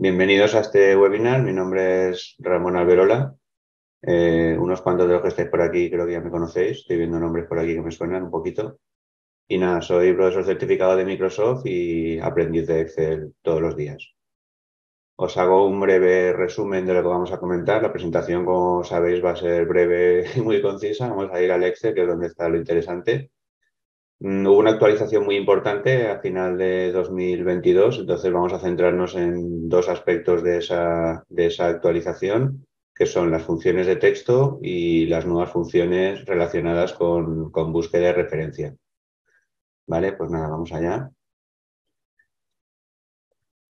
Bienvenidos a este webinar. Mi nombre es Ramón Alberola. Unos cuantos de los que estáis por aquí creo que ya me conocéis. Estoy viendo nombres por aquí que me suenan un poquito. Y nada, soy profesor certificado de Microsoft y aprendiz de Excel todos los días. Os hago un breve resumen de lo que vamos a comentar. La presentación, como sabéis, va a ser breve y muy concisa. Vamos a ir al Excel, que es donde está lo interesante. Hubo una actualización muy importante a final de 2022, entonces vamos a centrarnos en dos aspectos de esa actualización, que son las funciones de texto y las nuevas funciones relacionadas con búsqueda de referencia. Vale, pues nada, vamos allá.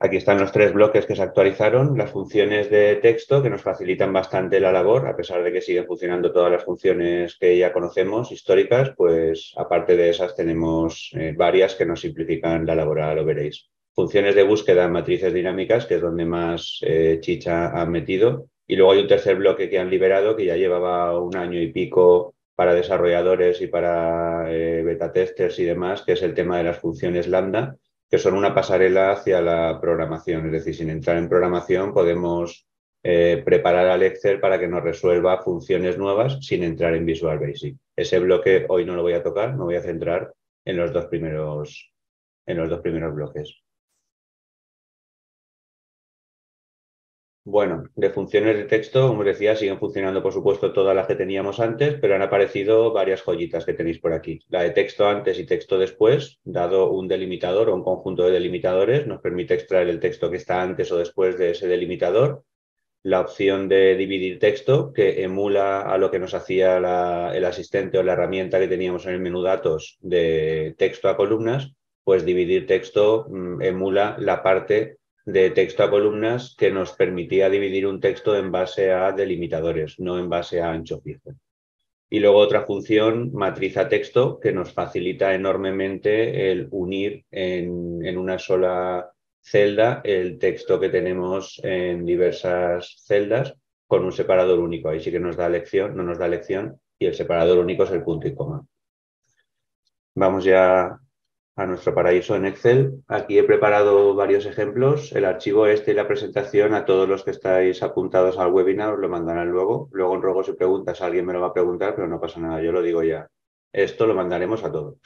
Aquí están los tres bloques que se actualizaron, las funciones de texto que nos facilitan bastante la labor, a pesar de que siguen funcionando todas las funciones que ya conocemos, históricas, pues aparte de esas tenemos varias que nos simplifican la labor, ahora lo veréis. Funciones de búsqueda en matrices dinámicas, que es donde más chicha han metido, y luego hay un tercer bloque que han liberado, que ya llevaba un año y pico para desarrolladores y para beta testers y demás, que es el tema de las funciones lambda, que son una pasarela hacia la programación. Es decir, sin entrar en programación podemos preparar al Excel para que nos resuelva funciones nuevas sin entrar en Visual Basic. Ese bloque hoy no lo voy a tocar, me voy a centrar en los dos primeros bloques. Bueno, de funciones de texto, como os decía, siguen funcionando, por supuesto, todas las que teníamos antes, pero han aparecido varias joyitas que tenéis por aquí. La de texto antes y texto después, dado un delimitador o un conjunto de delimitadores, nos permite extraer el texto que está antes o después de ese delimitador. La opción de dividir texto, que emula a lo que nos hacía el asistente o la herramienta que teníamos en el menú datos de texto a columnas, pues dividir texto emula la parte de texto a columnas que nos permitía dividir un texto en base a delimitadores, no en base a ancho fijo. Y luego otra función, matriz a texto, que nos facilita enormemente el unir en una sola celda el texto que tenemos en diversas celdas con un separador único. Ahí sí que nos da elección, no nos da elección, y el separador único es el punto y coma. Vamos ya a nuestro paraíso en Excel. Aquí he preparado varios ejemplos. El archivo este y la presentación a todos los que estáis apuntados al webinar os lo mandarán luego. Luego en ruegos y preguntas alguien me lo va a preguntar, pero no pasa nada, yo lo digo ya. Esto lo mandaremos a todos.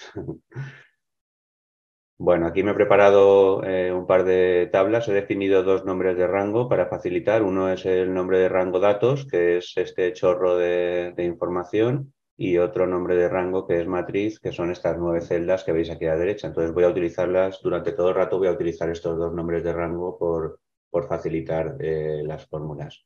Bueno, aquí me he preparado un par de tablas. He definido dos nombres de rango para facilitar. Uno es el nombre de rango datos, que es este chorro de información, y otro nombre de rango que es matriz, que son estas 9 celdas que veis aquí a la derecha. Entonces voy a utilizarlas durante todo el rato, voy a utilizar estos dos nombres de rango por facilitar las fórmulas.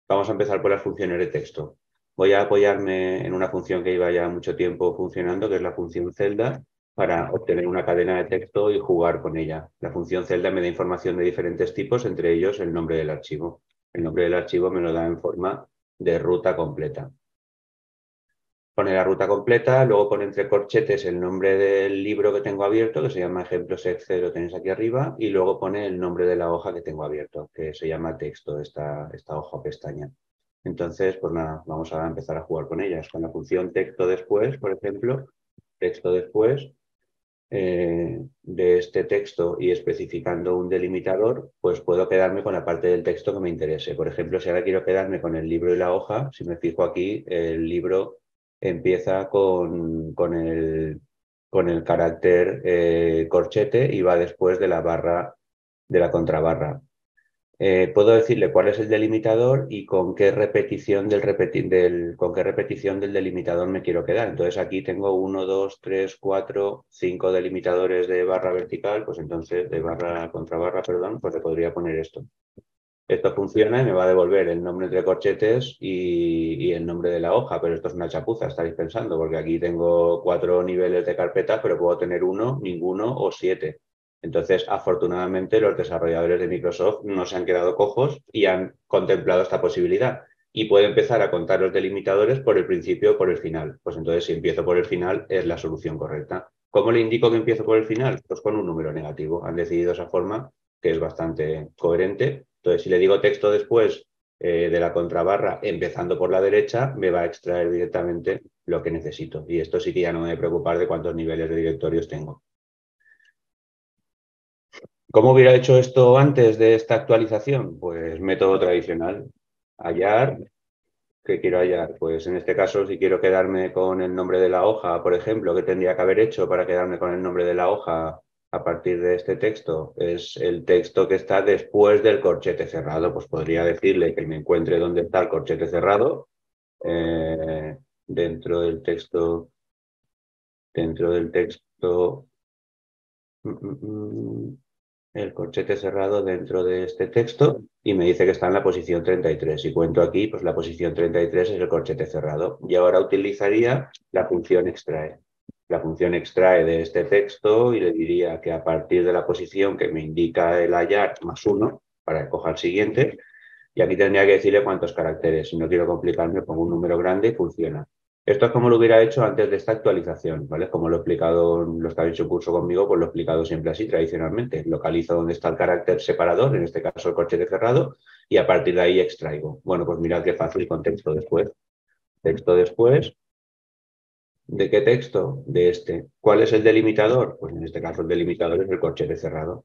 Vamos a empezar por las funciones de texto. Voy a apoyarme en una función que lleva ya mucho tiempo funcionando, que es la función celda, para obtener una cadena de texto y jugar con ella. La función celda me da información de diferentes tipos, entre ellos el nombre del archivo. El nombre del archivo me lo da en forma de ruta completa. Pone la ruta completa, luego pone entre corchetes el nombre del libro que tengo abierto, que se llama Ejemplos Excel, lo tenéis aquí arriba, y luego pone el nombre de la hoja que tengo abierto, que se llama texto, esta hoja o pestaña. Entonces, pues nada, vamos a empezar a jugar con ellas. Con la función texto después, por ejemplo, texto después de este texto y especificando un delimitador, pues puedo quedarme con la parte del texto que me interese. Por ejemplo, si ahora quiero quedarme con el libro y la hoja, si me fijo aquí, el libro empieza con el carácter corchete y va después de la barra, de la contrabarra. Puedo decirle cuál es el delimitador y con qué repetición con qué repetición del delimitador me quiero quedar. Entonces aquí tengo 1, 2, 3, 4, 5 delimitadores de barra vertical, pues entonces de barra contra barra, perdón, pues le podría poner esto. Esto funciona y me va a devolver el nombre entre corchetes y el nombre de la hoja, pero esto es una chapuza, estáis pensando, porque aquí tengo 4 niveles de carpeta, pero puedo tener 1, ninguno o 7. Entonces, afortunadamente, los desarrolladores de Microsoft no se han quedado cojos y han contemplado esta posibilidad. Y puedo empezar a contar los delimitadores por el principio o por el final. Pues entonces, si empiezo por el final, es la solución correcta. ¿Cómo le indico que empiezo por el final? Pues con un número negativo. Han decidido esa forma, que es bastante coherente. Entonces, si le digo texto después de la contrabarra, empezando por la derecha, me va a extraer directamente lo que necesito. Y esto sí que ya no me voy a preocupar de cuántos niveles de directorios tengo. ¿Cómo hubiera hecho esto antes de esta actualización? Pues método tradicional. Hallar. ¿Qué quiero hallar? Pues en este caso, si quiero quedarme con el nombre de la hoja, por ejemplo, ¿qué tendría que haber hecho para quedarme con el nombre de la hoja a partir de este texto? Es el texto que está después del corchete cerrado. Pues podría decirle que me encuentre dónde está el corchete cerrado, eh, dentro del texto, dentro del texto, mm, mm, mm, el corchete cerrado dentro de este texto y me dice que está en la posición 33. Y cuento aquí, pues la posición 33 es el corchete cerrado. Y ahora utilizaría la función extrae. La función extrae de este texto y le diría que a partir de la posición que me indica el hallar +1, para que coja el siguiente, y aquí tendría que decirle cuántos caracteres. Si no quiero complicarme, pongo un número grande y funciona. Esto es como lo hubiera hecho antes de esta actualización, ¿vale? Como lo he explicado los que habéis hecho curso conmigo, pues lo he explicado siempre así, tradicionalmente. Localizo dónde está el carácter separador, en este caso el corchete cerrado, y a partir de ahí extraigo. Bueno, pues mirad qué fácil con texto después. Texto después. ¿De qué texto? De este. ¿Cuál es el delimitador? Pues en este caso el delimitador es el corchete cerrado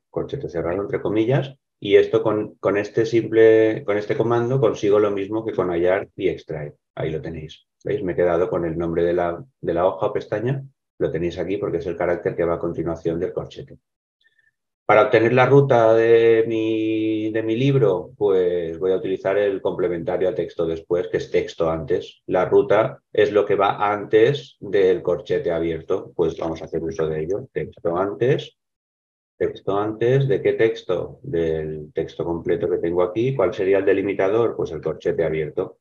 entre comillas, y esto con este comando consigo lo mismo que con hallar y extraer. Ahí lo tenéis. ¿Veis? Me he quedado con el nombre de la hoja o pestaña, lo tenéis aquí porque es el carácter que va a continuación del corchete. Para obtener la ruta de mi libro, pues voy a utilizar el complementario a texto después, que es texto antes. La ruta es lo que va antes del corchete abierto, pues vamos a hacer uso de ello. Texto antes, ¿de qué texto? Del texto completo que tengo aquí. ¿Cuál sería el delimitador? Pues el corchete abierto.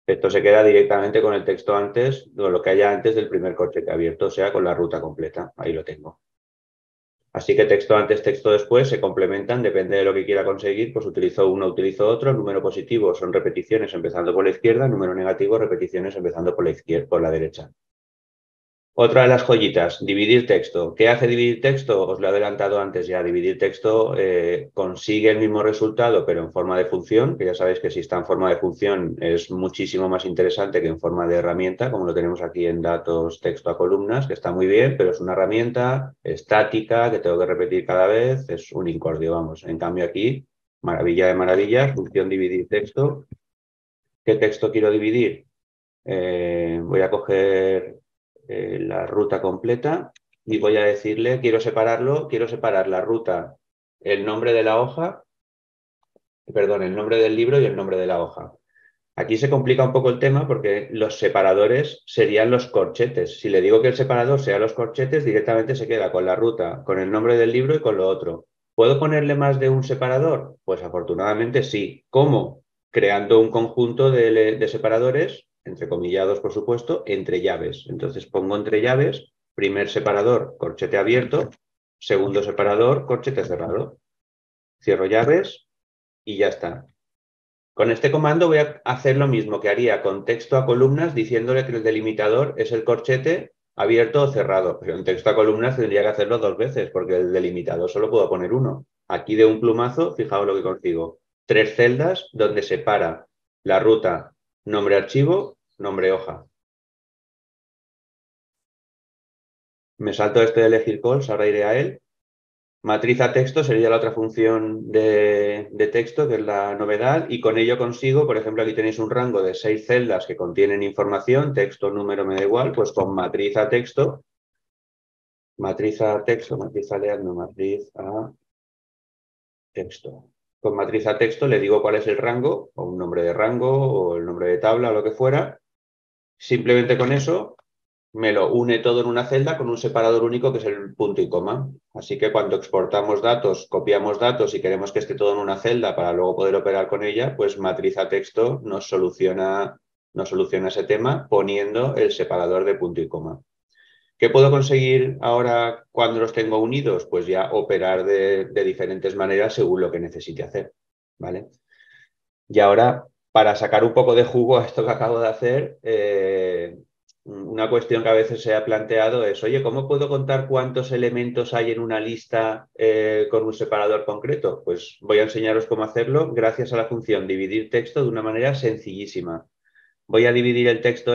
Esto se queda directamente con el texto antes, con lo que haya antes del primer corchete abierto, o sea, con la ruta completa. Ahí lo tengo. Así que texto antes, texto después se complementan, depende de lo que quiera conseguir, pues utilizo uno, utilizo otro. Número positivo son repeticiones empezando por la izquierda, número negativo, repeticiones empezando por la izquierda, por la derecha. Otra de las joyitas, dividir texto. ¿Qué hace dividir texto? Os lo he adelantado antes ya. Dividir texto consigue el mismo resultado, pero en forma de función, que ya sabéis que si está en forma de función es muchísimo más interesante que en forma de herramienta, como lo tenemos aquí en datos texto a columnas, que está muy bien, pero es una herramienta estática que tengo que repetir cada vez, es un incordio, vamos. En cambio aquí, maravilla de maravillas, función dividir texto. ¿Qué texto quiero dividir? Voy a coger la ruta completa y voy a decirle, quiero separar la ruta, el nombre de la hoja, perdón, el nombre del libro y el nombre de la hoja. Aquí se complica un poco el tema porque los separadores serían los corchetes. Si le digo que el separador sea los corchetes, directamente se queda con la ruta, con el nombre del libro y con lo otro. ¿Puedo ponerle más de un separador? Pues afortunadamente sí. ¿Cómo? Creando un conjunto de separadores, entrecomillados por supuesto, entre llaves. Entonces pongo entre llaves, primer separador, corchete abierto, segundo separador, corchete cerrado. Cierro llaves y ya está. Con este comando voy a hacer lo mismo que haría con texto a columnas, diciéndole que el delimitador es el corchete abierto o cerrado. Pero en texto a columnas tendría que hacerlo dos veces, porque el delimitador solo puedo poner uno. Aquí de un plumazo, fijaos lo que consigo. 3 celdas donde separa la ruta nombre archivo, nombre hoja. Me salto este de elegir calls, ahora iré a él. Matriz a texto sería la otra función de texto, que es la novedad, y con ello consigo, por ejemplo, aquí tenéis un rango de 6 celdas que contienen información, texto, número, me da igual, pues con matriz a texto, matriz a texto, matriz a leer, no, matriz a texto. Con matriz a texto le digo cuál es el rango, o un nombre de rango, o el nombre de tabla, o lo que fuera. Simplemente con eso me lo une todo en una celda con un separador único que es el punto y coma. Así que cuando exportamos datos, copiamos datos y queremos que esté todo en una celda para luego poder operar con ella, pues matriz a texto nos soluciona ese tema poniendo el separador de punto y coma. ¿Qué puedo conseguir ahora cuando los tengo unidos? Pues ya operar de diferentes maneras según lo que necesite hacer, ¿vale? Y ahora, para sacar un poco de jugo a esto que acabo de hacer, una cuestión que a veces se ha planteado es, oye, ¿cómo puedo contar cuántos elementos hay en una lista con un separador concreto? Pues voy a enseñaros cómo hacerlo gracias a la función dividir texto de una manera sencillísima. Voy a dividir el texto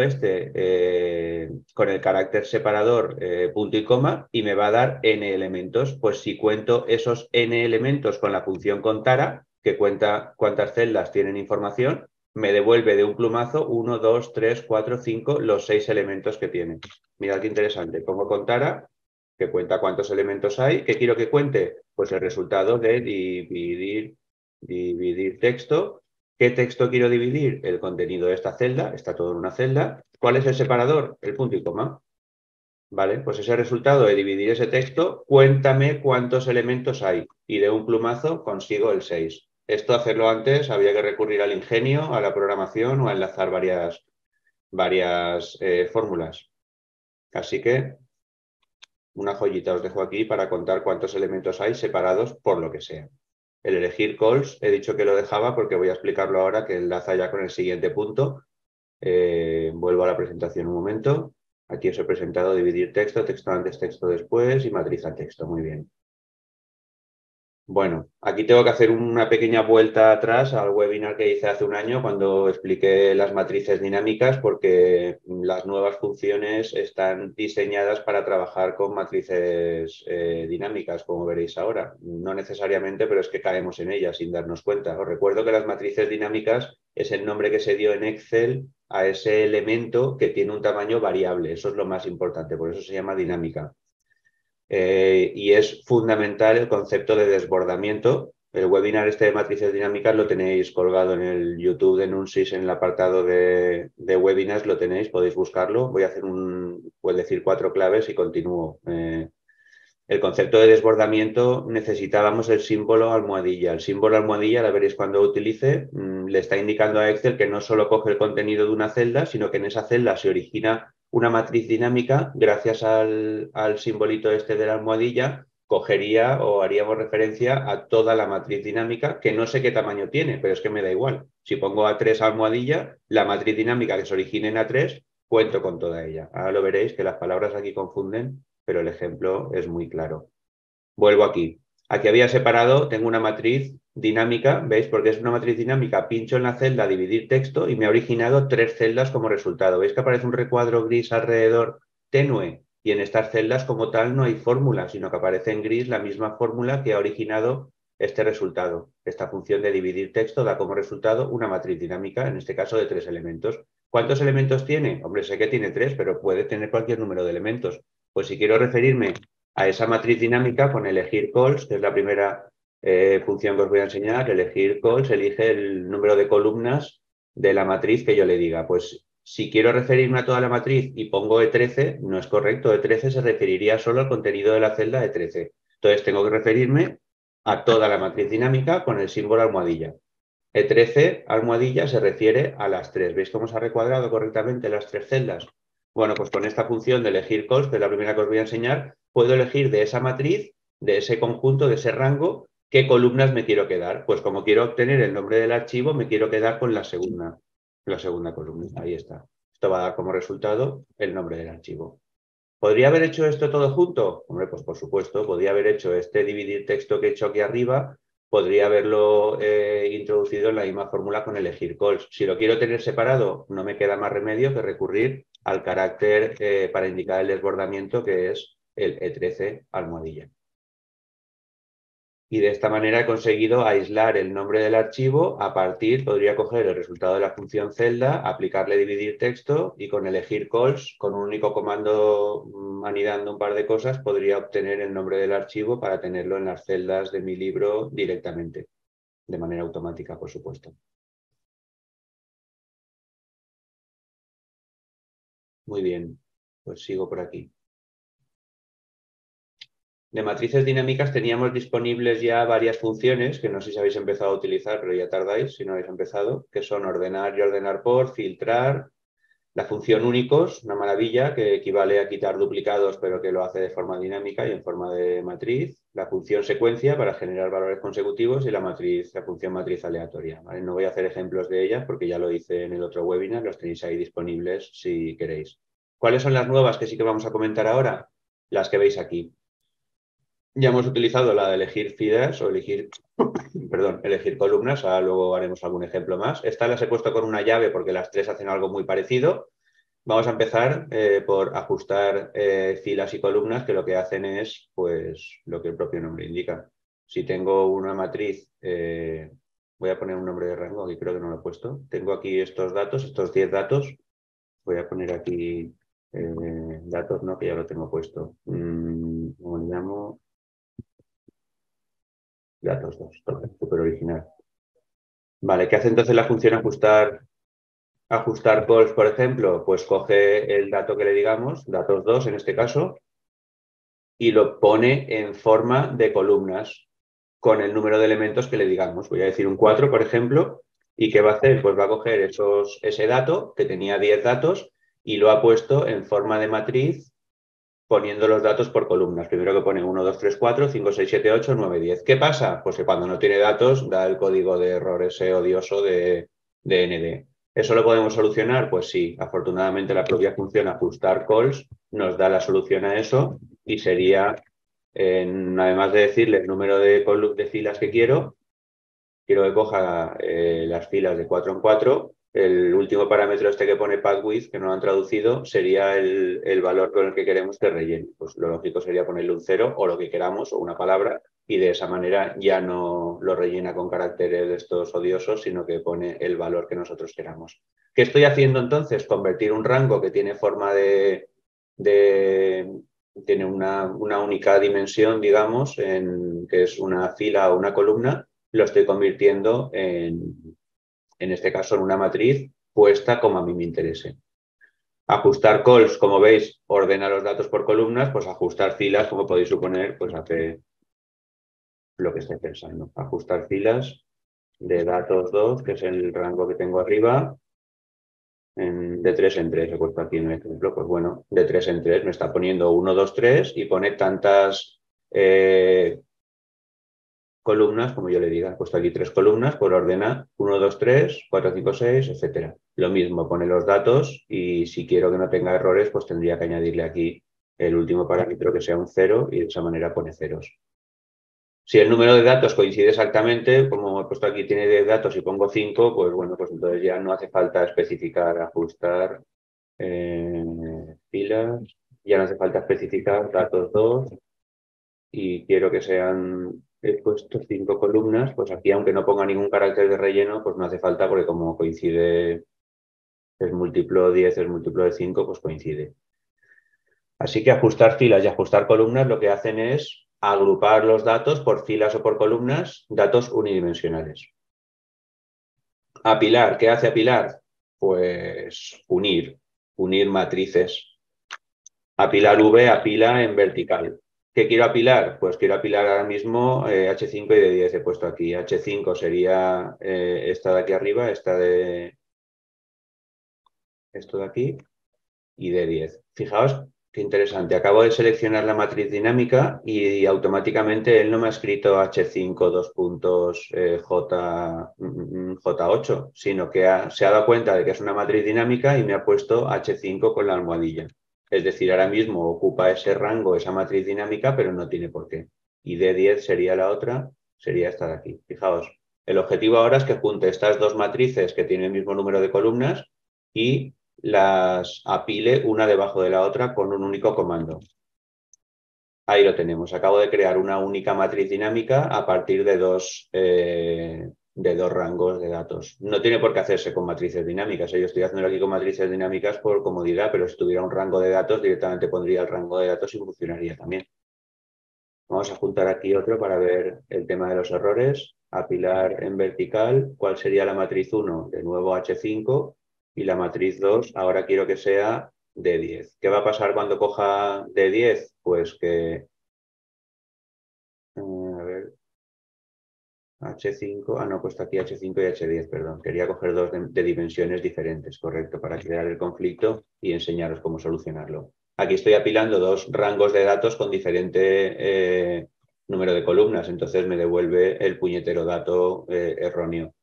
con el carácter separador punto y coma y me va a dar n elementos. Pues si cuento esos n elementos con la función contara, que cuenta cuántas celdas tienen información, me devuelve de un plumazo 1, 2, 3, 4, 5, los 6 elementos que tiene. Mirad qué interesante. Pongo contara, que cuenta cuántos elementos hay. ¿Qué quiero que cuente? Pues el resultado de dividir texto. ¿Qué texto quiero dividir? El contenido de esta celda, está todo en una celda. ¿Cuál es el separador? El punto y coma. Vale, pues ese resultado de dividir ese texto, cuéntame cuántos elementos hay. Y de un plumazo consigo el 6. Esto hacerlo antes había que recurrir al ingenio, a la programación o a enlazar varias fórmulas. Así que una joyita os dejo aquí para contar cuántos elementos hay separados por lo que sea. El elegir calls, he dicho que lo dejaba porque voy a explicarlo ahora, que enlaza ya con el siguiente punto. Vuelvo a la presentación un momento. Aquí os he presentado dividir texto, texto antes, texto después y matriz a texto. Muy bien. Bueno, aquí tengo que hacer una pequeña vuelta atrás al webinar que hice hace un año cuando expliqué las matrices dinámicas, porque las nuevas funciones están diseñadas para trabajar con matrices dinámicas, como veréis ahora. No necesariamente, pero es que caemos en ellas sin darnos cuenta. Os recuerdo que las matrices dinámicas es el nombre que se dio en Excel a ese elemento que tiene un tamaño variable. Eso es lo más importante, por eso se llama dinámica. Y es fundamental el concepto de desbordamiento. El webinar este de matrices dinámicas lo tenéis colgado en el YouTube de Nunsis, en el apartado de webinars, lo tenéis, podéis buscarlo. Voy a hacer decir 4 claves y continúo. El concepto de desbordamiento, necesitábamos el símbolo almohadilla. El símbolo almohadilla, la veréis cuando lo utilice, le está indicando a Excel que no solo coge el contenido de una celda, sino que en esa celda se origina una matriz dinámica. Gracias al simbolito este de la almohadilla, cogería o haríamos referencia a toda la matriz dinámica, que no sé qué tamaño tiene, pero es que me da igual. Si pongo A3 almohadilla, la matriz dinámica que se origine en A3, cuento con toda ella. Ahora lo veréis que las palabras aquí confunden, pero el ejemplo es muy claro. Vuelvo aquí. Aquí había separado, tengo una matriz dinámica, ¿veis? Porque es una matriz dinámica, pincho en la celda dividir texto y me ha originado 3 celdas como resultado. ¿Veis que aparece un recuadro gris alrededor tenue? Y en estas celdas como tal no hay fórmula, sino que aparece en gris la misma fórmula que ha originado este resultado. Esta función de dividir texto da como resultado una matriz dinámica, en este caso de 3 elementos. ¿Cuántos elementos tiene? Hombre, sé que tiene 3, pero puede tener cualquier número de elementos. Pues si quiero referirme a esa matriz dinámica con elegir calls, que es la primera función que os voy a enseñar. Elegir calls, elige el número de columnas de la matriz que yo le diga. Pues si quiero referirme a toda la matriz y pongo E13, no es correcto. E13 se referiría solo al contenido de la celda E13. Entonces tengo que referirme a toda la matriz dinámica con el símbolo almohadilla. E13, almohadilla, se refiere a las 3. ¿Veis cómo se ha recuadrado correctamente las 3 celdas? Bueno, pues con esta función de elegir calls, que es la primera que os voy a enseñar, puedo elegir de esa matriz, de ese conjunto, de ese rango, qué columnas me quiero quedar. Pues como quiero obtener el nombre del archivo, me quiero quedar con la segunda columna. Ahí está. Esto va a dar como resultado el nombre del archivo. ¿Podría haber hecho esto todo junto? Hombre, pues por supuesto, podría haber hecho este dividir texto que he hecho aquí arriba, podría haberlo introducido en la misma fórmula con elegir calls. Si lo quiero tener separado, no me queda más remedio que recurrir al carácter para indicar el desbordamiento, que es el E13 almohadilla. Y de esta manera he conseguido aislar el nombre del archivo. Podría coger el resultado de la función celda, aplicarle dividir texto y con elegir calls, con un único comando anidando un par de cosas, podría obtener el nombre del archivo para tenerlo en las celdas de mi libro directamente, de manera automática, por supuesto. Muy bien, pues sigo por aquí. De matrices dinámicas teníamos disponibles ya varias funciones que no sé si habéis empezado a utilizar, pero ya tardáis si no habéis empezado, que son ordenar y ordenar por, filtrar, la función únicos, una maravilla que equivale a quitar duplicados, pero que lo hace de forma dinámica y en forma de matriz, la función secuencia para generar valores consecutivos y la función matriz aleatoria. ¿Vale? No voy a hacer ejemplos de ellas porque ya lo hice en el otro webinar, los tenéis ahí disponibles si queréis. ¿Cuáles son las nuevas que sí que vamos a comentar ahora? Las que veis aquí. Ya hemos utilizado la de elegir filas o elegir, perdón, elegir columnas. Ahora luego haremos algún ejemplo más. Esta las he puesto con una llave porque las tres hacen algo muy parecido. Vamos a empezar por ajustar filas y columnas, que lo que hacen es pues lo que el propio nombre indica. Si tengo una matriz, voy a poner un nombre de rango, que creo que no lo he puesto. Tengo aquí estos datos, estos 10 datos. Voy a poner aquí datos, no, que ya lo tengo puesto. ¿Cómo le llamo? Datos 2, súper original. Vale, ¿qué hace entonces la función ajustar calls, por ejemplo? Pues coge el dato que le digamos, datos 2 en este caso, y lo pone en forma de columnas con el número de elementos que le digamos. Voy a decir un 4, por ejemplo, ¿y qué va a hacer? Pues va a coger ese dato, que tenía 10 datos, y lo ha puesto en forma de matriz poniendo los datos por columnas. Primero que pone 1, 2, 3, 4, 5, 6, 7, 8, 9, 10. ¿Qué pasa? Pues que cuando no tiene datos da el código de error ese odioso de ND. ¿Eso lo podemos solucionar? Pues sí. Afortunadamente la propia función ajustar calls nos da la solución a eso y sería, además de decirle el número de filas que quiero que coja las filas de 4 en 4. El último parámetro este que pone pathWidth, que no lo han traducido, sería el valor con el que queremos que rellene. Pues lo lógico sería ponerle un 0 o lo que queramos, o una palabra, y de esa manera ya no lo rellena con caracteres de estos odiosos, sino que pone el valor que nosotros queramos. ¿Qué estoy haciendo entonces? Convertir un rango que tiene forma tiene una única dimensión, digamos, que es una fila o una columna, lo estoy convirtiendo en este caso, en una matriz puesta como a mí me interese. Ajustar calls, como veis, ordena los datos por columnas, pues ajustar filas, como podéis suponer, pues hace lo que estoy pensando. Ajustar filas de datos 2, que es el rango que tengo arriba, de 3 en 3. He puesto aquí un ejemplo, pues bueno, de 3 en 3 me está poniendo 1, 2, 3 y pone tantas columnas, como yo le diga. He puesto aquí 3 columnas, pues ordena 1, 2, 3, 4, 5, 6, etcétera. Lo mismo, pone los datos y si quiero que no tenga errores, pues tendría que añadirle aquí el último parámetro que sea un 0 y de esa manera pone ceros. Si el número de datos coincide exactamente, como he puesto aquí tiene 10 datos y pongo 5, pues bueno, pues entonces ya no hace falta especificar, ajustar filas, ya no hace falta especificar datos 2 y quiero que sean, he puesto 5 columnas, pues aquí aunque no ponga ningún carácter de relleno, pues no hace falta porque como coincide, es múltiplo 10, es múltiplo de 5, pues coincide. Así que ajustar filas y ajustar columnas lo que hacen es agrupar los datos por filas o por columnas, datos unidimensionales. Apilar, ¿qué hace apilar? Pues unir matrices. Apilar V apila en vertical. ¿Qué quiero apilar? Pues quiero apilar ahora mismo H5 y D10 he puesto aquí. H5 sería esta de aquí arriba, esto de aquí, y D10. Fijaos qué interesante. Acabo de seleccionar la matriz dinámica y automáticamente él no me ha escrito H5 dos puntos J8, sino que se ha dado cuenta de que es una matriz dinámica y me ha puesto H5 con la almohadilla. Es decir, ahora mismo ocupa ese rango, esa matriz dinámica, pero no tiene por qué. Y D10 sería la otra, sería esta de aquí. Fijaos, el objetivo ahora es que junte estas dos matrices que tienen el mismo número de columnas y las apile una debajo de la otra con un único comando. Ahí lo tenemos. Acabo de crear una única matriz dinámica a partir de dos rangos de datos. No tiene por qué hacerse con matrices dinámicas. Yo estoy haciéndolo aquí con matrices dinámicas por comodidad, pero si tuviera un rango de datos, directamente pondría el rango de datos y funcionaría también. Vamos a juntar aquí otro para ver el tema de los errores. Apilar en vertical. ¿Cuál sería la matriz 1? De nuevo H5. Y la matriz 2, ahora quiero que sea D10. ¿Qué va a pasar cuando coja D10? Pues que, a ver, H5, no, pues aquí H5 y H10, perdón. Quería coger dos de dimensiones diferentes, correcto, para crear el conflicto y enseñaros cómo solucionarlo. Aquí estoy apilando dos rangos de datos con diferente número de columnas, entonces me devuelve el puñetero dato erróneo.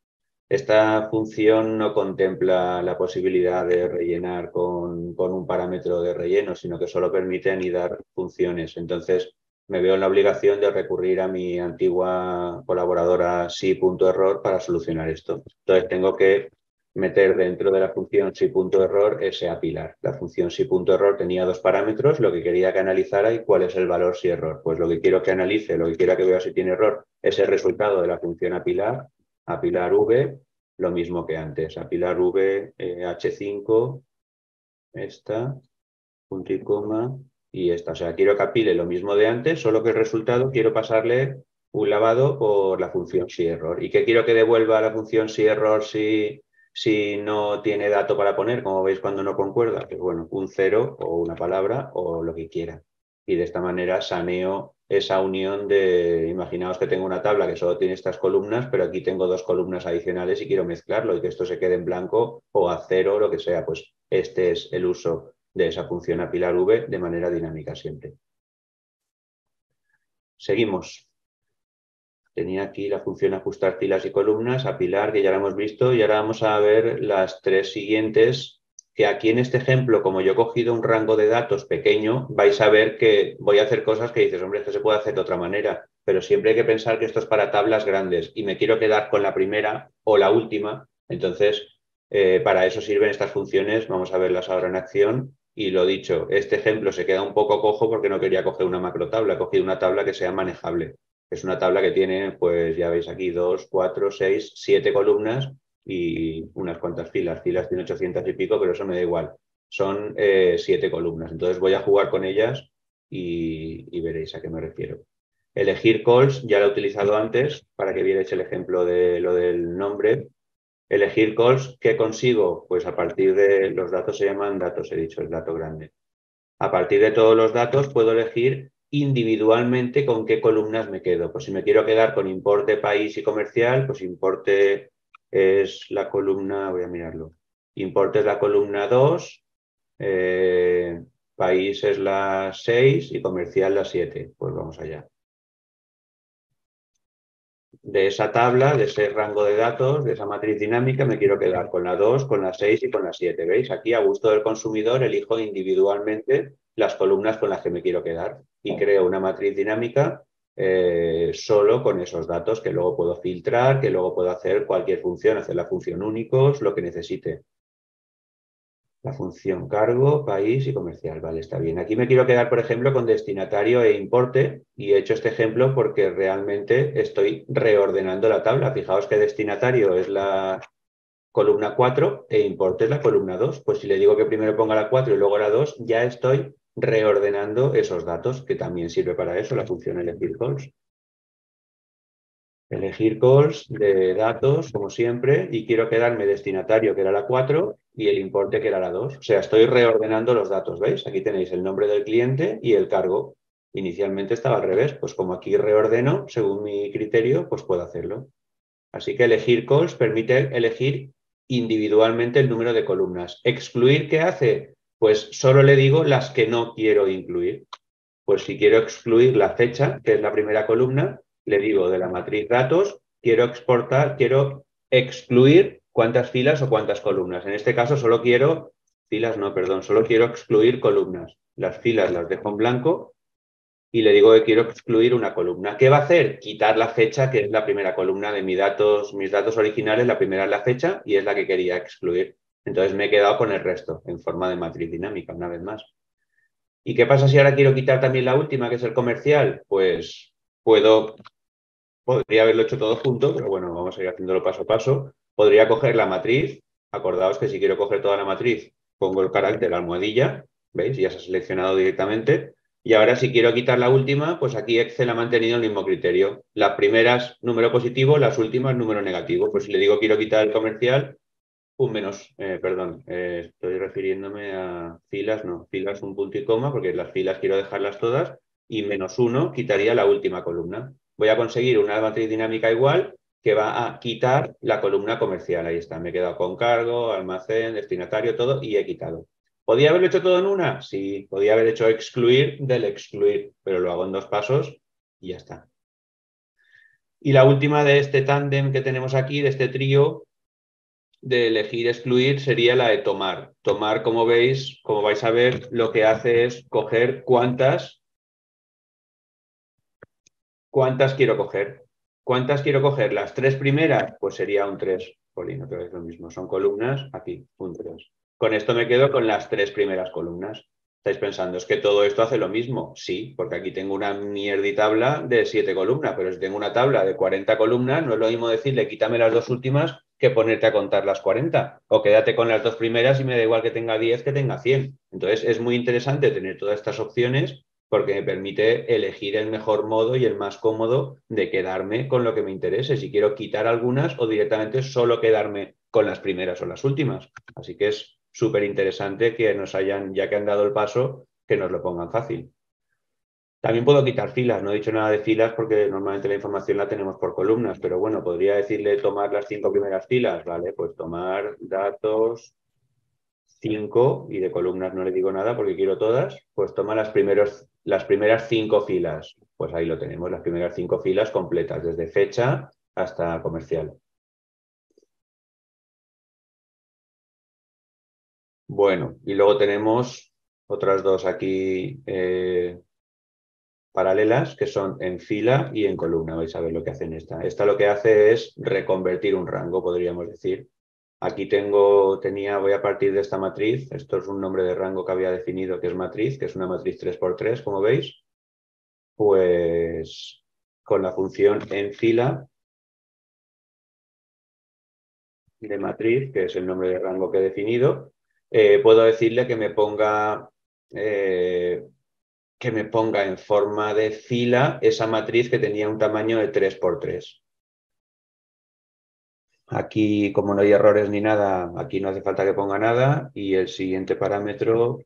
Esta función no contempla la posibilidad de rellenar con un parámetro de relleno, sino que solo permite anidar funciones. Entonces, me veo en la obligación de recurrir a mi antigua colaboradora si.error para solucionar esto. Entonces tengo que meter dentro de la función si.error ese apilar. La función si.error tenía dos parámetros, lo que quería que analizara y cuál es el valor si error. Pues lo que quiero que analice, lo que quiero que vea si tiene error, es el resultado de la función apilar, apilar v, lo mismo que antes, apilar v, h5, esta, punto y coma, y esta. O sea, quiero que apile lo mismo de antes, solo que el resultado quiero pasarle un lavado por la función si-error. ¿Y qué quiero que devuelva la función si-error si no tiene dato para poner, como veis cuando no concuerda? Pues bueno, un cero o una palabra o lo que quiera. Y de esta manera saneo esa unión de, imaginaos que tengo una tabla que solo tiene estas columnas, pero aquí tengo dos columnas adicionales y quiero mezclarlo y que esto se quede en blanco o a cero o lo que sea. Pues este es el uso de esa función apilar v de manera dinámica siempre. Seguimos. Tenía aquí la función ajustar filas y columnas, apilar, que ya la hemos visto, y ahora vamos a ver las tres siguientes, que aquí en este ejemplo, como yo he cogido un rango de datos pequeño, vais a ver que voy a hacer cosas que dices, hombre, esto se puede hacer de otra manera, pero siempre hay que pensar que esto es para tablas grandes y me quiero quedar con la primera o la última, entonces para eso sirven estas funciones, vamos a verlas ahora en acción. Y lo dicho, este ejemplo se queda un poco cojo porque no quería coger una macrotabla, he cogido una tabla que sea manejable. Es una tabla que tiene, pues ya veis aquí, 2, 4, 6, 7 columnas y unas cuantas filas. Filas tiene 800 y pico, pero eso me da igual. Son 7 columnas. Entonces voy a jugar con ellas y veréis a qué me refiero. Elegir calls, ya lo he utilizado antes para que vierais el ejemplo de lo del nombre. Elegir calls, ¿qué consigo? Pues a partir de los datos se llaman datos, he dicho, el dato grande. A partir de todos los datos puedo elegir individualmente con qué columnas me quedo. Pues si me quiero quedar con importe, país y comercial, pues importe es la columna, voy a mirarlo, importe es la columna 2, país es la 6 y comercial la 7. Pues vamos allá. De esa tabla, de ese rango de datos, de esa matriz dinámica, me quiero quedar con la 2, con la 6 y con la 7. ¿Veis? Aquí, a gusto del consumidor, elijo individualmente las columnas con las que me quiero quedar y creo una matriz dinámica solo con esos datos que luego puedo filtrar, que luego puedo hacer cualquier función, hacer la función únicos, lo que necesite. La función cargo, país y comercial. Vale, está bien. Aquí me quiero quedar, por ejemplo, con destinatario e importe y he hecho este ejemplo porque realmente estoy reordenando la tabla. Fijaos que destinatario es la columna 4 e importe es la columna 2. Pues si le digo que primero ponga la 4 y luego la 2, ya estoy reordenando esos datos, que también sirve para eso la función elegir calls. Elegir calls de datos, como siempre, y quiero quedarme destinatario, que era la 4, y el importe, que era la 2. O sea, estoy reordenando los datos, ¿veis? Aquí tenéis el nombre del cliente y el cargo. Inicialmente estaba al revés, pues como aquí reordeno, según mi criterio, pues puedo hacerlo. Así que elegir calls permite elegir individualmente el número de columnas. ¿Excluir qué hace? Pues solo le digo las que no quiero incluir. Pues si quiero excluir la fecha, que es la primera columna, le digo de la matriz datos, quiero exportar, quiero excluir cuántas filas o cuántas columnas. En este caso solo quiero, filas no, perdón, solo quiero excluir columnas. Las filas las dejo en blanco y le digo que quiero excluir una columna. ¿Qué va a hacer? Quitar la fecha, que es la primera columna de mis datos originales, la primera es la fecha y es la que quería excluir. Entonces me he quedado con el resto en forma de matriz dinámica, una vez más. ¿Y qué pasa si ahora quiero quitar también la última, que es el comercial? Pues podría haberlo hecho todo junto, pero bueno, vamos a ir haciéndolo paso a paso. Podría coger la matriz. Acordaos que si quiero coger toda la matriz, pongo el carácter almohadilla, ¿veis? Ya se ha seleccionado directamente. Y ahora si quiero quitar la última, pues aquí Excel ha mantenido el mismo criterio. Las primeras número positivo, las últimas número negativo. Pues si le digo quiero quitar el comercial, un menos, perdón, estoy refiriéndome a filas, no, filas un punto y coma, porque las filas quiero dejarlas todas, y -1 quitaría la última columna. Voy a conseguir una matriz dinámica igual que va a quitar la columna comercial. Ahí está, me he quedado con cargo, almacén, destinatario, todo, y he quitado. ¿Podía haberlo hecho todo en una? Sí, podía haber hecho excluir del excluir, pero lo hago en dos pasos y ya está. Y la última de este tándem que tenemos aquí, de este trío, de elegir excluir sería la de tomar. Tomar, como veis, como vais a ver, lo que hace es coger cuántas ¿Cuántas quiero coger? ¿Cuántas quiero coger? ¿Las tres primeras? Pues sería un 3. Polín, otra vez lo mismo. Son columnas, aquí, un 3. Con esto me quedo con las tres primeras columnas. ¿Estáis pensando, es que todo esto hace lo mismo? Sí, porque aquí tengo una tabla de 7 columnas, pero si tengo una tabla de 40 columnas, no es lo mismo decirle quítame las dos últimas que ponerte a contar las 40. O quédate con las dos primeras y me da igual que tenga 10 que tenga 100. Entonces es muy interesante tener todas estas opciones porque me permite elegir el mejor modo y el más cómodo de quedarme con lo que me interese, si quiero quitar algunas o directamente solo quedarme con las primeras o las últimas. Así que es súper interesante que nos hayan, ya que han dado el paso, que nos lo pongan fácil. También puedo quitar filas, no he dicho nada de filas porque normalmente la información la tenemos por columnas, pero bueno, podría decirle tomar las 5 primeras filas, ¿vale? Pues tomar datos, 5 y de columnas no le digo nada porque quiero todas, pues toma las primeras 5 filas. Pues ahí lo tenemos, las primeras 5 filas completas, desde fecha hasta comercial. Bueno, y luego tenemos otras dos aquí paralelas que son en fila y en columna. Vais a ver lo que hacen esta. Esta lo que hace es reconvertir un rango, podríamos decir. Aquí voy a partir de esta matriz. Esto es un nombre de rango que había definido que es matriz, que es una matriz 3x3, como veis. Pues con la función en fila de matriz, que es el nombre de rango que he definido, puedo decirle eh, que me ponga en forma de fila esa matriz que tenía un tamaño de 3x3. Aquí, como no hay errores ni nada, aquí no hace falta que ponga nada y el siguiente parámetro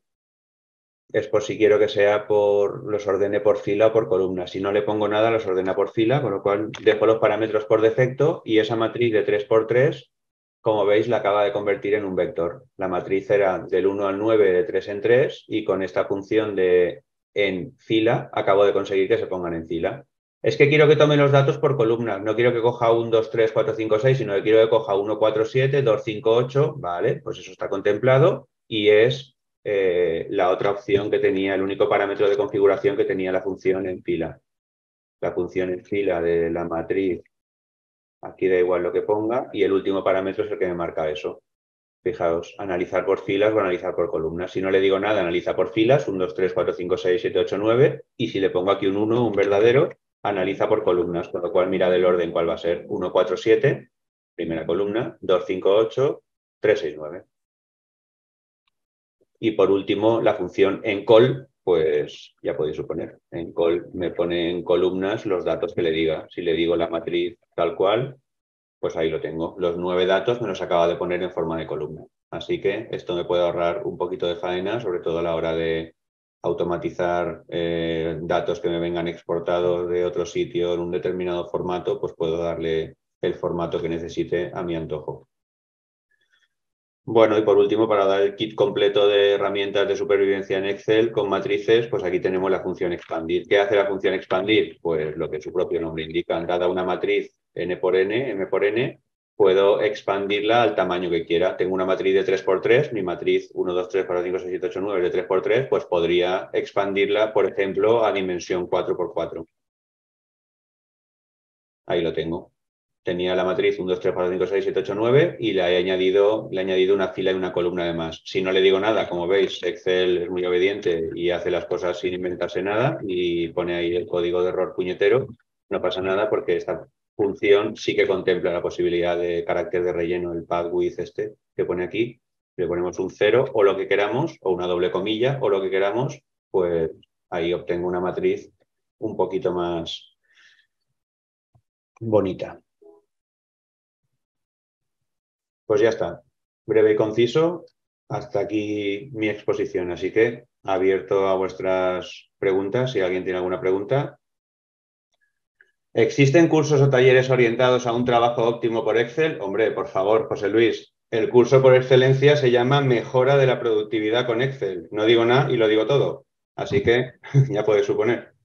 es por si quiero que los ordene por fila o por columna. Si no le pongo nada, los ordena por fila, con lo cual dejo los parámetros por defecto y esa matriz de 3x3, como veis, la acaba de convertir en un vector. La matriz era del 1 al 9 de 3 en 3 y con esta función de en fila acabo de conseguir que se pongan en fila. Es que quiero que tome los datos por columnas, no quiero que coja 1, 2, 3, 4, 5, 6, sino que quiero que coja 1, 4, 7, 2, 5, 8, vale, pues eso está contemplado y es la otra opción que tenía, el único parámetro de configuración que tenía la función en fila. La función en fila de la matriz, aquí da igual lo que ponga, y el último parámetro es el que me marca eso. Fijaos, analizar por filas o analizar por columnas. Si no le digo nada, analiza por filas, 1, 2, 3, 4, 5, 6, 7, 8, 9, y si le pongo aquí un 1, un verdadero, analiza por columnas, con lo cual mira del orden cuál va a ser 1, 4, 7, primera columna, 2, 5, 8, 3, 6, 9. Y por último, la función encall, pues ya podéis suponer. Encall me pone en columnas los datos que le diga. Si le digo la matriz tal cual, pues ahí lo tengo. Los 9 datos me los acaba de poner en forma de columna. Así que esto me puede ahorrar un poquito de faena, sobre todo a la hora de automatizar datos que me vengan exportados de otro sitio en un determinado formato, pues puedo darle el formato que necesite a mi antojo. Bueno, y por último, para dar el kit completo de herramientas de supervivencia en Excel con matrices, pues aquí tenemos la función expandir. ¿Qué hace la función expandir? Pues lo que su propio nombre indica. Dada una matriz n por n, m por n, puedo expandirla al tamaño que quiera. Tengo una matriz de 3x3, mi matriz 1, 2, 3, 4, 5, 6, 7, 8, 9 de 3x3, pues podría expandirla, por ejemplo, a dimensión 4x4. Ahí lo tengo. Tenía la matriz 1, 2, 3, 4, 5, 6, 7, 8, 9 y le he añadido una fila y una columna de más. Si no le digo nada, como veis, Excel es muy obediente y hace las cosas sin inventarse nada y pone ahí el código de error puñetero. No pasa nada porque esta función sí que contempla la posibilidad de carácter de relleno, el path width este que pone aquí. Le ponemos un 0 o lo que queramos, o una doble comilla o lo que queramos, pues ahí obtengo una matriz un poquito más bonita. Pues ya está. Breve y conciso. Hasta aquí mi exposición. Así que abierto a vuestras preguntas. Si alguien tiene alguna pregunta. ¿Existen cursos o talleres orientados a un trabajo óptimo por Excel? Hombre, por favor, José Luis. El curso por excelencia se llama Mejora de la productividad con Excel. No digo nada y lo digo todo. Así que ya puedes suponer.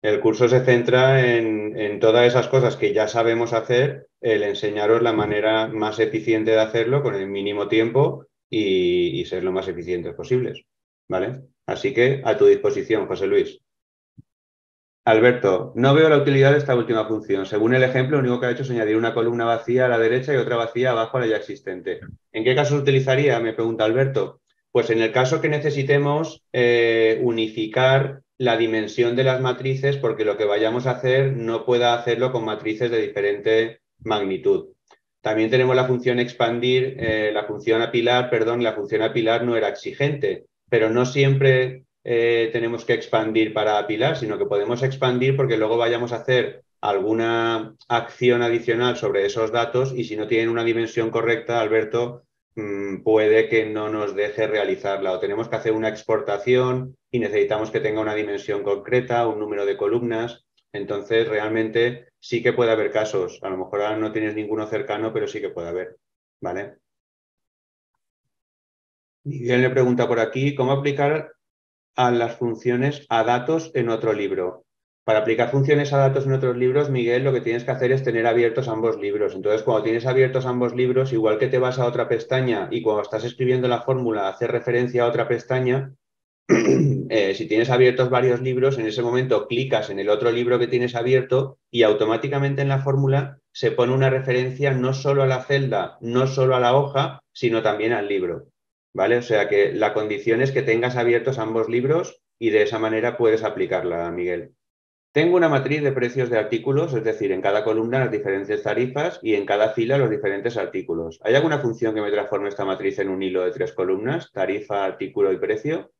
El curso se centra en todas esas cosas que ya sabemos hacer, el enseñaros la manera más eficiente de hacerlo con el mínimo tiempo y ser lo más eficientes posibles. ¿Vale? Así que a tu disposición, José Luis. Alberto, no veo la utilidad de esta última función. Según el ejemplo, lo único que ha hecho es añadir una columna vacía a la derecha y otra vacía abajo a la ya existente. ¿En qué caso se utilizaría? Me pregunta Alberto. Pues en el caso que necesitemos unificar la dimensión de las matrices, porque lo que vayamos a hacer no pueda hacerlo con matrices de diferente magnitud. También tenemos la función expandir, la función apilar, perdón, la función apilar no era exigente, pero no siempre tenemos que expandir para apilar, sino que podemos expandir porque luego vayamos a hacer alguna acción adicional sobre esos datos y si no tienen una dimensión correcta, Alberto, puede que no nos deje realizarla o tenemos que hacer una exportación y necesitamos que tenga una dimensión concreta, un número de columnas. Entonces, realmente sí que puede haber casos. A lo mejor ahora no tienes ninguno cercano, pero sí que puede haber. ¿Vale? Miguel le pregunta por aquí, ¿cómo aplicar a las funciones a datos en otro libro? Para aplicar funciones a datos en otros libros, Miguel, lo que tienes que hacer es tener abiertos ambos libros. Entonces, cuando tienes abiertos ambos libros, igual que te vas a otra pestaña y cuando estás escribiendo la fórmula haces referencia a otra pestaña, si tienes abiertos varios libros, en ese momento clicas en el otro libro que tienes abierto y automáticamente en la fórmula se pone una referencia no solo a la celda, no solo a la hoja, sino también al libro. ¿Vale? O sea que la condición es que tengas abiertos ambos libros y de esa manera puedes aplicarla, Miguel. Tengo una matriz de precios de artículos, es decir, en cada columna las diferentes tarifas y en cada fila los diferentes artículos. ¿Hay alguna función que me transforme esta matriz en un hilo de 3 columnas? Tarifa, artículo y precio.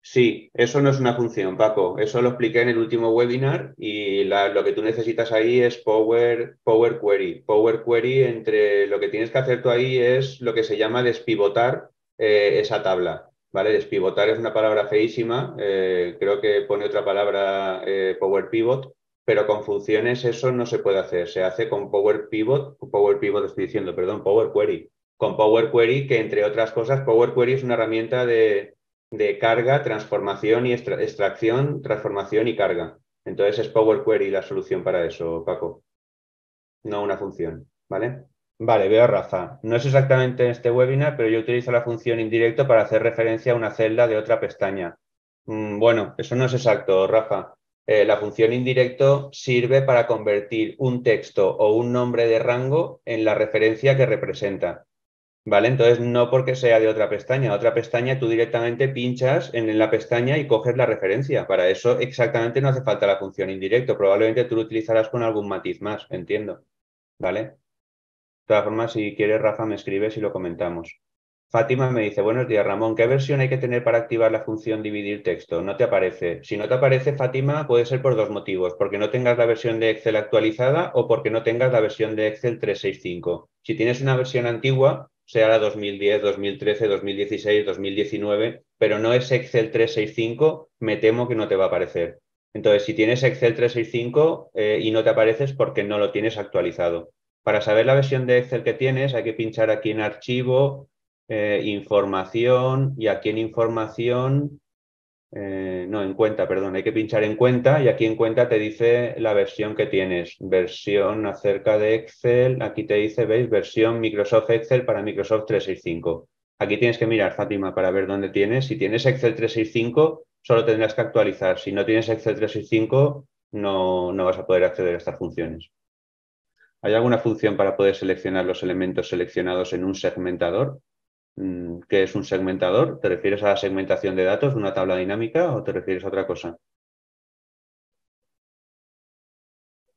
Sí, eso no es una función, Paco. Eso lo expliqué en el último webinar y lo que tú necesitas ahí es Power Query. Power Query, entre lo que tienes que hacer tú ahí es lo que se llama despivotar esa tabla. ¿Vale? Despivotar es una palabra feísima, creo que pone otra palabra Power Pivot, pero con funciones eso no se puede hacer. Se hace con Power Pivot estoy diciendo, perdón, Power Query. Con Power Query, que entre otras cosas, Power Query es una herramienta de carga, transformación y extracción, transformación y carga. Entonces es Power Query la solución para eso, Paco, no una función, ¿vale? Vale, veo a Rafa. No es exactamente en este webinar, pero yo utilizo la función indirecto para hacer referencia a una celda de otra pestaña. Bueno, eso no es exacto, Rafa. La función indirecto sirve para convertir un texto o un nombre de rango en la referencia que representa. ¿Vale? Entonces, no porque sea de otra pestaña tú directamente pinchas en la pestaña y coges la referencia. Para eso exactamente no hace falta la función indirecto. Probablemente tú lo utilizarás con algún matiz más, entiendo. ¿Vale? De todas formas, si quieres, Rafa, me escribes y lo comentamos. Fátima me dice, buenos días, Ramón, ¿qué versión hay que tener para activar la función dividir texto? No te aparece. Si no te aparece, Fátima, puede ser por dos motivos, porque no tengas la versión de Excel actualizada o porque no tengas la versión de Excel 365. Si tienes una versión antigua, sea la 2010, 2013, 2016, 2019, pero no es Excel 365, me temo que no te va a aparecer. Entonces, si tienes Excel 365 y no te aparece es porque no lo tienes actualizado. Para saber la versión de Excel que tienes, hay que pinchar aquí en archivo, información, y aquí en información, no, en cuenta, perdón, hay que pinchar en cuenta y aquí en cuenta te dice la versión que tienes, versión acerca de Excel, aquí te dice, ¿veis? Versión Microsoft Excel para Microsoft 365. Aquí tienes que mirar, Fátima, para ver dónde tienes. Si tienes Excel 365, solo tendrás que actualizar. Si no tienes Excel 365, no vas a poder acceder a estas funciones. ¿Hay alguna función para poder seleccionar los elementos seleccionados en un segmentador? ¿Qué es un segmentador? ¿Te refieres a la segmentación de datos, una tabla dinámica o te refieres a otra cosa?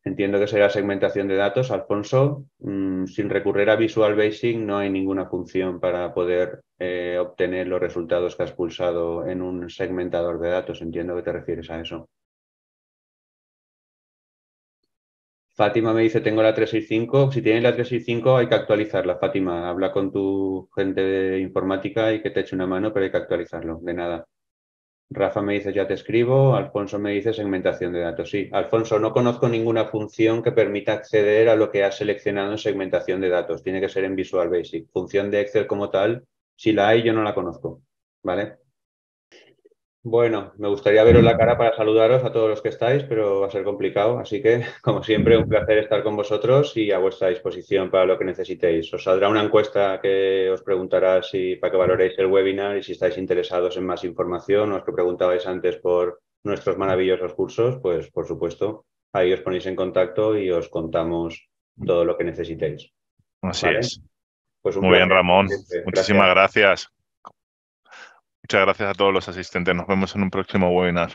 Entiendo que será segmentación de datos. Alfonso, sin recurrir a Visual Basic no hay ninguna función para poder obtener los resultados que has pulsado en un segmentador de datos. Entiendo que te refieres a eso. Fátima me dice, tengo la 365. Si tienes la 365 hay que actualizarla. Fátima, habla con tu gente de informática y que te eche una mano, pero hay que actualizarlo. De nada. Rafa me dice, ya te escribo. Alfonso me dice, segmentación de datos. Sí, Alfonso, no conozco ninguna función que permita acceder a lo que has seleccionado en segmentación de datos. Tiene que ser en Visual Basic. Función de Excel como tal, si la hay, yo no la conozco. ¿Vale? Bueno, me gustaría veros la cara para saludaros a todos los que estáis, pero va a ser complicado. Así que, como siempre, un placer estar con vosotros y a vuestra disposición para lo que necesitéis. Os saldrá una encuesta que os preguntará para que valoréis el webinar y si estáis interesados en más información o os que preguntabais antes por nuestros maravillosos cursos, pues por supuesto, ahí os ponéis en contacto y os contamos todo lo que necesitéis. Así ¿Vale? es. Pues un Muy bien, placer. Ramón. Muchísimas Gracias. gracias. Muchas gracias a todos los asistentes. Nos vemos en un próximo webinar.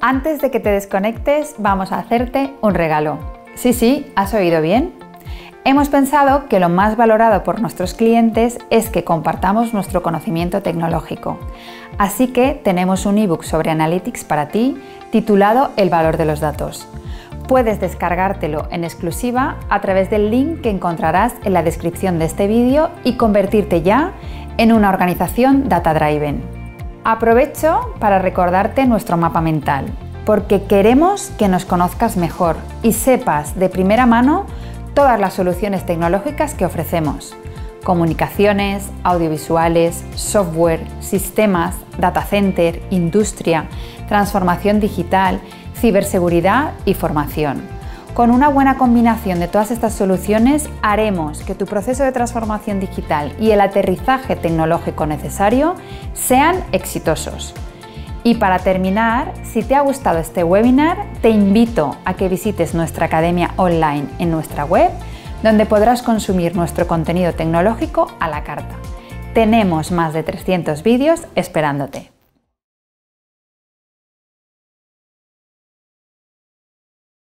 Antes de que te desconectes, vamos a hacerte un regalo. Sí, has oído bien. Hemos pensado que lo más valorado por nuestros clientes es que compartamos nuestro conocimiento tecnológico. Así que tenemos un ebook sobre Analytics para ti, titulado El valor de los datos. Puedes descargártelo en exclusiva a través del link que encontrarás en la descripción de este vídeo y convertirte ya en una organización data-driven. Aprovecho para recordarte nuestro mapa mental, porque queremos que nos conozcas mejor y sepas de primera mano todas las soluciones tecnológicas que ofrecemos: comunicaciones, audiovisuales, software, sistemas, data center, industria, transformación digital, ciberseguridad y formación. Con una buena combinación de todas estas soluciones haremos que tu proceso de transformación digital y el aterrizaje tecnológico necesario sean exitosos. Y para terminar, si te ha gustado este webinar, te invito a que visites nuestra academia online en nuestra web, donde podrás consumir nuestro contenido tecnológico a la carta. Tenemos más de 300 vídeos esperándote.